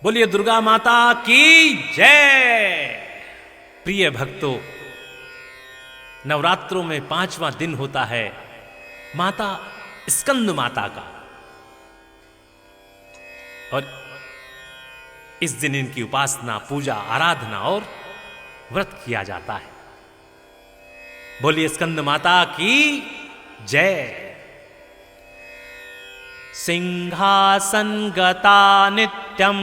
बोलिए दुर्गा माता की जय। प्रिय भक्तों, नवरात्रों में 5वां दिन होता है माता स्कंद माता का, और इस दिन इनकी उपासना, पूजा, आराधना और व्रत किया जाता है। बोलिए स्कंद माता की जय। सिंहासन गता नित्यं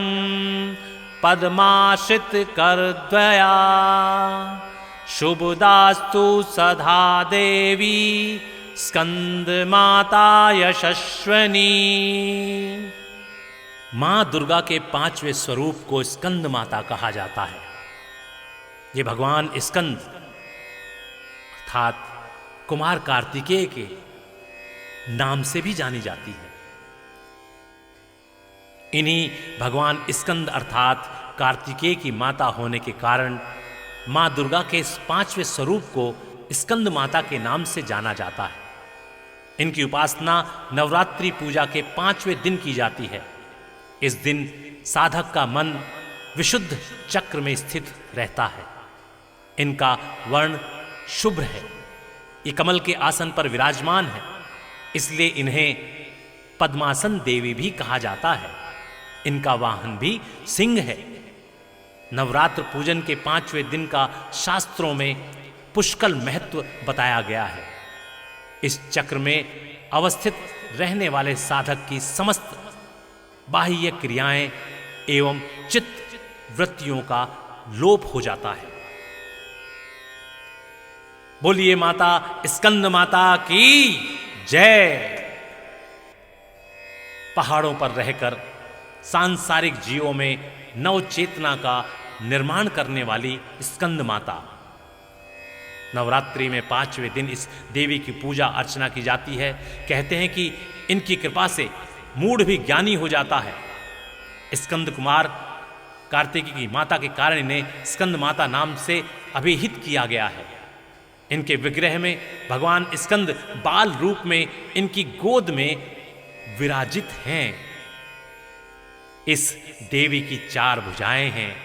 पद्माश्रित करद्वया, शुभदास्तु सदा देवी स्कंद माता यशस्विनी। मां दुर्गा के 5वें स्वरूप को स्कंद माता कहा जाता है। ये भगवान स्कंद अर्थात कुमार कार्तिकेय के नाम से भी जानी जाती है। इन्हीं भगवान स्कंद अर्थात कार्तिकेय की माता होने के कारण मां दुर्गा के इस 5वें स्वरूप को स्कंद माता के नाम से जाना जाता है। इनकी उपासना नवरात्रि पूजा के 5वें दिन की जाती है। इस दिन साधक का मन विशुद्ध चक्र में स्थित रहता है। इनका वर्ण शुभ्र है। ये कमल के आसन पर विराजमान है, इसलिए इन्हें पद्मासन देवी भी कहा जाता है। इनका वाहन भी सिंह है। नवरात्र पूजन के 5वें दिन का शास्त्रों में पुष्कल महत्व बताया गया है। इस चक्र में अवस्थित रहने वाले साधक की समस्त बाह्य क्रियाएं एवं चित्त वृत्तियों का लोप हो जाता है। बोलिए माता स्कंद माता की जय। पहाड़ों पर रहकर सांसारिक जीवों में नव चेतना का निर्माण करने वाली स्कंद माता। नवरात्रि में 5वें दिन इस देवी की पूजा अर्चना की जाती है। कहते हैं कि इनकी कृपा से मूढ़ भी ज्ञानी हो जाता है। स्कंद कुमार कार्तिकेय की माता के कारण इन्हें स्कंद माता नाम से अभिहित किया गया है। इनके विग्रह में भगवान स्कंद बाल रूप में इनकी गोद में विराजित हैं। इस देवी की 4 भुजाएं हैं।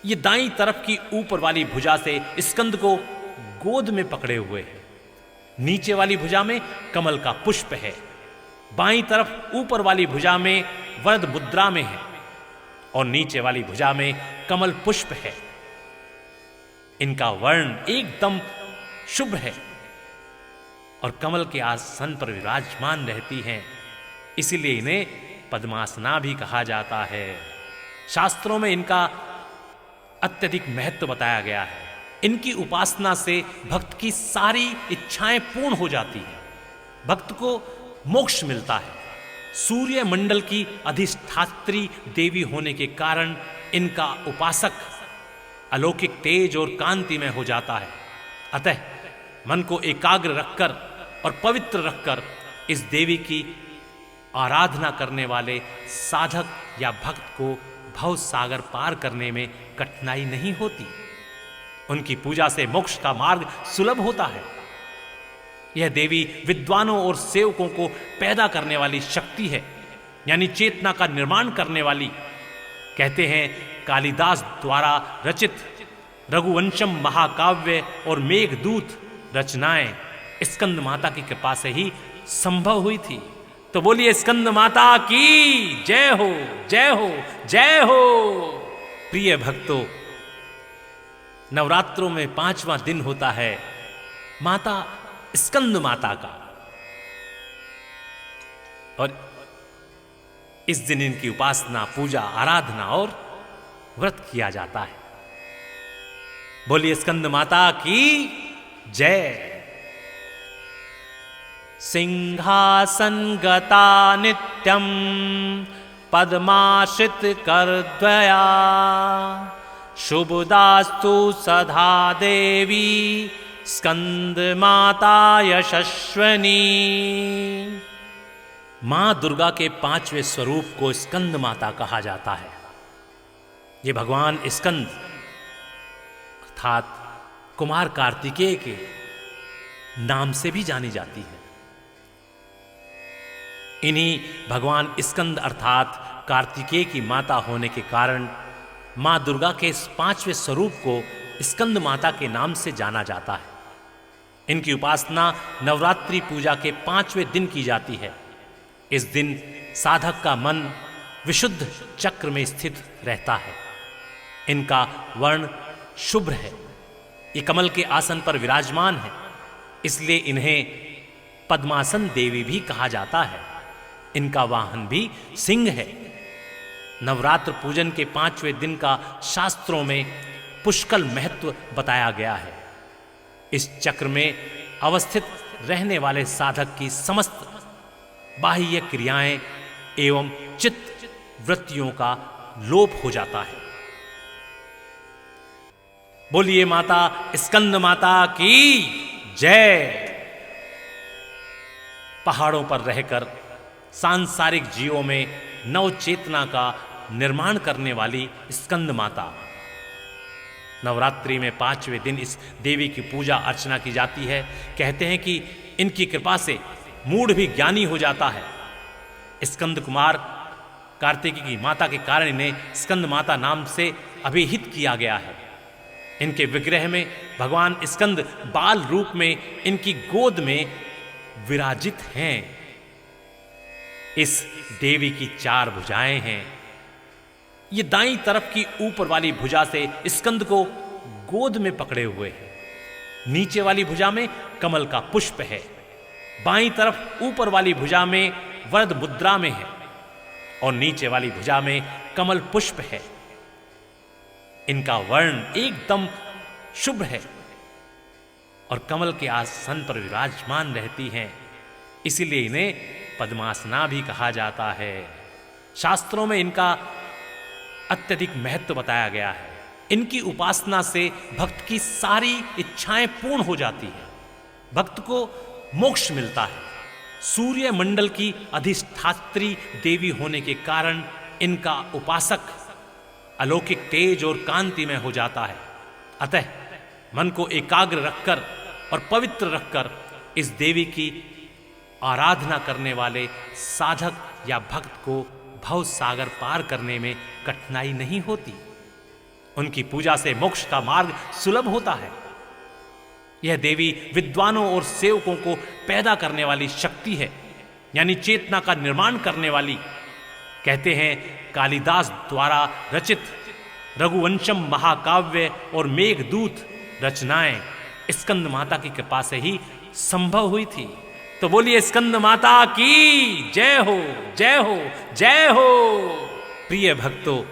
ये दाईं तरफ की ऊपर वाली भुजा से स्कंद को गोद में पकड़े हुए है। नीचे वाली भुजा में कमल का पुष्प है। बाईं तरफ ऊपर वाली भुजा में वरद मुद्रा में है और नीचे वाली भुजा में कमल पुष्प है। इनका वर्ण एकदम शुभ्र है और कमल के आसन पर विराजमान रहती हैं, इसीलिए इन्हें पद्मासना भी कहा जाता है। शास्त्रों में इनका अत्यधिक महत्व बताया गया है। इनकी उपासना से भक्त की सारी इच्छाएं पूर्ण हो जाती हैं। भक्त को मोक्ष मिलता है। सूर्य मंडल की अधिष्ठात्री देवी होने के कारण इनका उपासक अलौकिक तेज और कांति में हो जाता है। अतः मन को एकाग्र रखकर और पवित्र रखकर इस देवी की आराधना करने वाले साधक या भक्त को भव सागर पार करने में कठिनाई नहीं होती। उनकी पूजा से मोक्ष का मार्ग सुलभ होता है। यह देवी विद्वानों और सेवकों को पैदा करने वाली शक्ति है, यानी चेतना का निर्माण करने वाली। कहते हैं कालिदास द्वारा रचित रघुवंशम महाकाव्य और मेघदूत रचनाएं स्कंद माता की कृपा से ही संभव हुई थी। तो बोलिए स्कंद माता की जय हो, जय हो, जय हो। प्रिय भक्तों, नवरात्रों में 5वां दिन होता है माता स्कंद माता का, और इस दिन इनकी उपासना, पूजा, आराधना और व्रत किया जाता है। बोलिए स्कंद माता की जय। सिंहासन गता नित्यं पद्माश्रित करद्वया, शुभदास्तु सदा देवी स्कंद माता यशस्विनी। मां दुर्गा के 5वें स्वरूप को स्कंद माता कहा जाता है। ये भगवान स्कंद अर्थात कुमार कार्तिकेय के नाम से भी जानी जाती है। इन्हीं भगवान स्कंद अर्थात कार्तिकेय की माता होने के कारण माँ दुर्गा के इस पांचवें स्वरूप को स्कंद माता के नाम से जाना जाता है। इनकी उपासना नवरात्रि पूजा के 5वें दिन की जाती है। इस दिन साधक का मन विशुद्ध चक्र में स्थित रहता है। इनका वर्ण शुभ्र है। ये कमल के आसन पर विराजमान है, इसलिए इन्हें पद्मासन देवी भी कहा जाता है। इनका वाहन भी सिंह है। नवरात्र पूजन के 5वें दिन का शास्त्रों में पुष्कल महत्व बताया गया है। इस चक्र में अवस्थित रहने वाले साधक की समस्त बाह्य क्रियाएं एवं चित्त वृत्तियों का लोप हो जाता है। बोलिए माता स्कंद माता की जय। पहाड़ों पर रहकर सांसारिक जीवों में नव चेतना का निर्माण करने वाली स्कंद माता। नवरात्रि में 5वें दिन इस देवी की पूजा अर्चना की जाती है। कहते हैं कि इनकी कृपा से मूढ़ भी ज्ञानी हो जाता है। स्कंद कुमार कार्तिकी की माता के कारण इन्हें स्कंद माता नाम से अभिहित किया गया है। इनके विग्रह में भगवान स्कंद बाल रूप में इनकी गोद में विराजित हैं। इस देवी की 4 भुजाएं हैं। ये दाईं तरफ की ऊपर वाली भुजा से स्कंद को गोद में पकड़े हुए है। नीचे वाली भुजा में कमल का पुष्प है। बाईं तरफ ऊपर वाली भुजा में वरद मुद्रा में है और नीचे वाली भुजा में कमल पुष्प है। इनका वर्ण एकदम शुभ्र है और कमल के आसन पर विराजमान रहती हैं, इसीलिए इन्हें पद्मासना भी कहा जाता है। शास्त्रों में इनका अत्यधिक महत्व बताया गया है। इनकी उपासना से भक्त की सारी इच्छाएं पूर्ण हो जाती है। भक्त को मोक्ष मिलता है। सूर्य मंडल की अधिष्ठात्री देवी होने के कारण इनका उपासक अलौकिक तेज और कांति में हो जाता है। अतः मन को एकाग्र रखकर और पवित्र रखकर इस देवी की आराधना करने वाले साधक या भक्त को भव सागर पार करने में कठिनाई नहीं होती। उनकी पूजा से मोक्ष का मार्ग सुलभ होता है। यह देवी विद्वानों और सेवकों को पैदा करने वाली शक्ति है, यानी चेतना का निर्माण करने वाली। कहते हैं कालिदास द्वारा रचित रघुवंशम महाकाव्य और मेघदूत रचनाएं स्कंद माता की कृपा से ही संभव हुई थी। तो बोलिए स्कंद माता की जय हो, जय हो, जय हो। प्रिय भक्तों,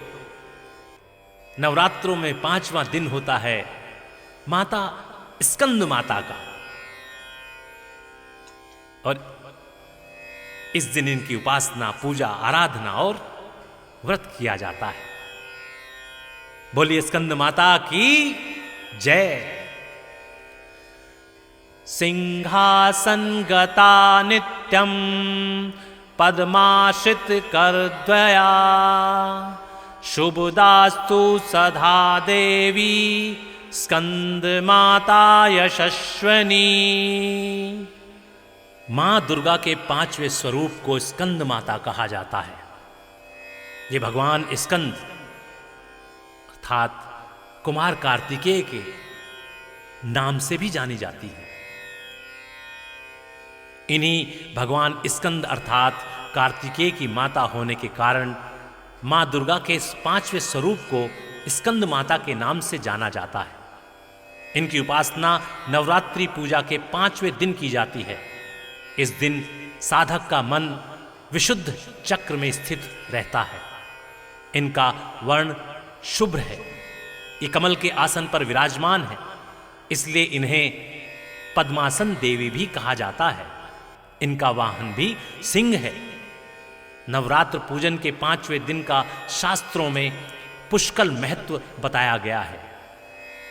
नवरात्रों में 5वां दिन होता है माता स्कंद माता का, और इस दिन इनकी उपासना, पूजा, आराधना और व्रत किया जाता है। बोलिए स्कंद माता की जय। सिंहासन गता नित्यम पद्माश्रित करद्वया शुभदास्तु सदा देवी स्कंद माता यशस्वनी। मां दुर्गा के 5वें स्वरूप को स्कंद माता कहा जाता है। ये भगवान स्कंद अर्थात कुमार कार्तिकेय के नाम से भी जानी जाती है। इन्हीं भगवान स्कंद अर्थात कार्तिकेय की माता होने के कारण मां दुर्गा के इस 5वें स्वरूप को स्कंद माता के नाम से जाना जाता है। इनकी उपासना नवरात्रि पूजा के 5वें दिन की जाती है। इस दिन साधक का मन विशुद्ध चक्र में स्थित रहता है। इनका वर्ण शुभ्र है। ये कमल के आसन पर विराजमान है, इसलिए इन्हें पद्मासन देवी भी कहा जाता है। इनका वाहन भी सिंह है। नवरात्र पूजन के 5वें दिन का शास्त्रों में पुष्कल महत्व बताया गया है।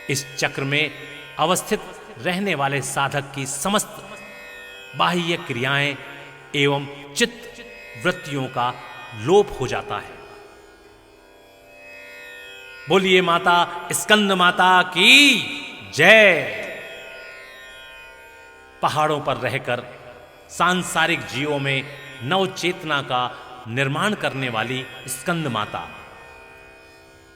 इस चक्र में अवस्थित रहने वाले साधक की समस्त बाह्य क्रियाएं एवं चित्त वृत्तियों का लोप हो जाता है। बोलिए माता स्कंद माता की जय। पहाड़ों पर रहकर सांसारिक जीवों में नव चेतना का निर्माण करने वाली स्कंद माता।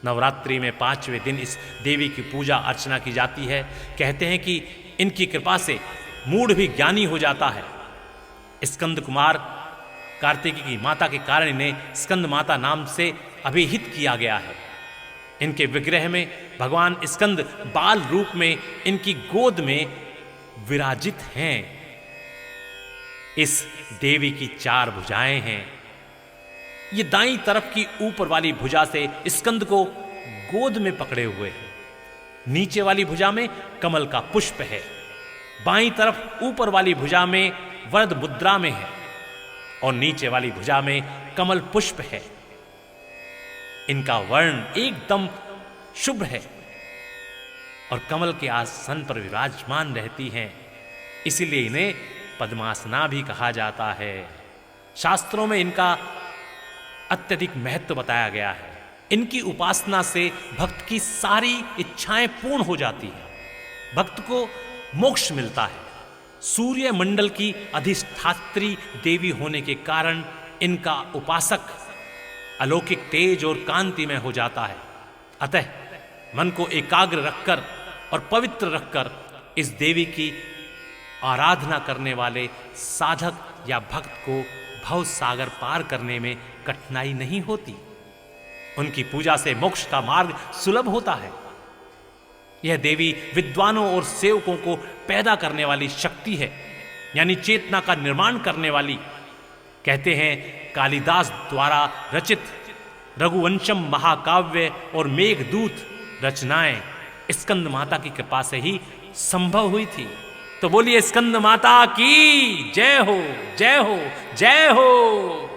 नवरात्रि में 5वें दिन इस देवी की पूजा अर्चना की जाती है। कहते हैं कि इनकी कृपा से मूढ़ भी ज्ञानी हो जाता है। स्कंद कुमार कार्तिकी की माता के कारण इन्हें स्कंद माता नाम से अभिहित किया गया है। इनके विग्रह में भगवान स्कंद बाल रूप में इनकी गोद में विराजित हैं। इस देवी की 4 भुजाएं हैं। ये दाईं तरफ की ऊपर वाली भुजा से स्कंद को गोद में पकड़े हुए हैं। नीचे वाली भुजा में कमल का पुष्प है। बाईं तरफ ऊपर वाली भुजा में वरद मुद्रा में है और नीचे वाली भुजा में कमल पुष्प है। इनका वर्ण एकदम शुभ्र है और कमल के आसन पर विराजमान रहती हैं। इसीलिए इन्हें पद्मासना भी कहा जाता है। शास्त्रों में इनका अत्यधिक महत्व बताया गया है। इनकी उपासना से भक्त की सारी इच्छाएं पूर्ण हो जाती है। भक्त को मोक्ष मिलता है। सूर्य मंडल की अधिष्ठात्री देवी होने के कारण इनका उपासक अलौकिक तेज और कांति में हो जाता है। अतः मन को एकाग्र रखकर और पवित्र रखकर इस देवी की आराधना करने वाले साधक या भक्त को भव सागर पार करने में कठिनाई नहीं होती। उनकी पूजा से मोक्ष का मार्ग सुलभ होता है। यह देवी विद्वानों और सेवकों को पैदा करने वाली शक्ति है, यानी चेतना का निर्माण करने वाली। कहते हैं कालिदास द्वारा रचित रघुवंशम महाकाव्य और मेघदूत रचनाएं स्कंद माता की कृपा से ही संभव हुई थी। तो बोलिए स्कंद माता की जय हो, जय हो, जय हो।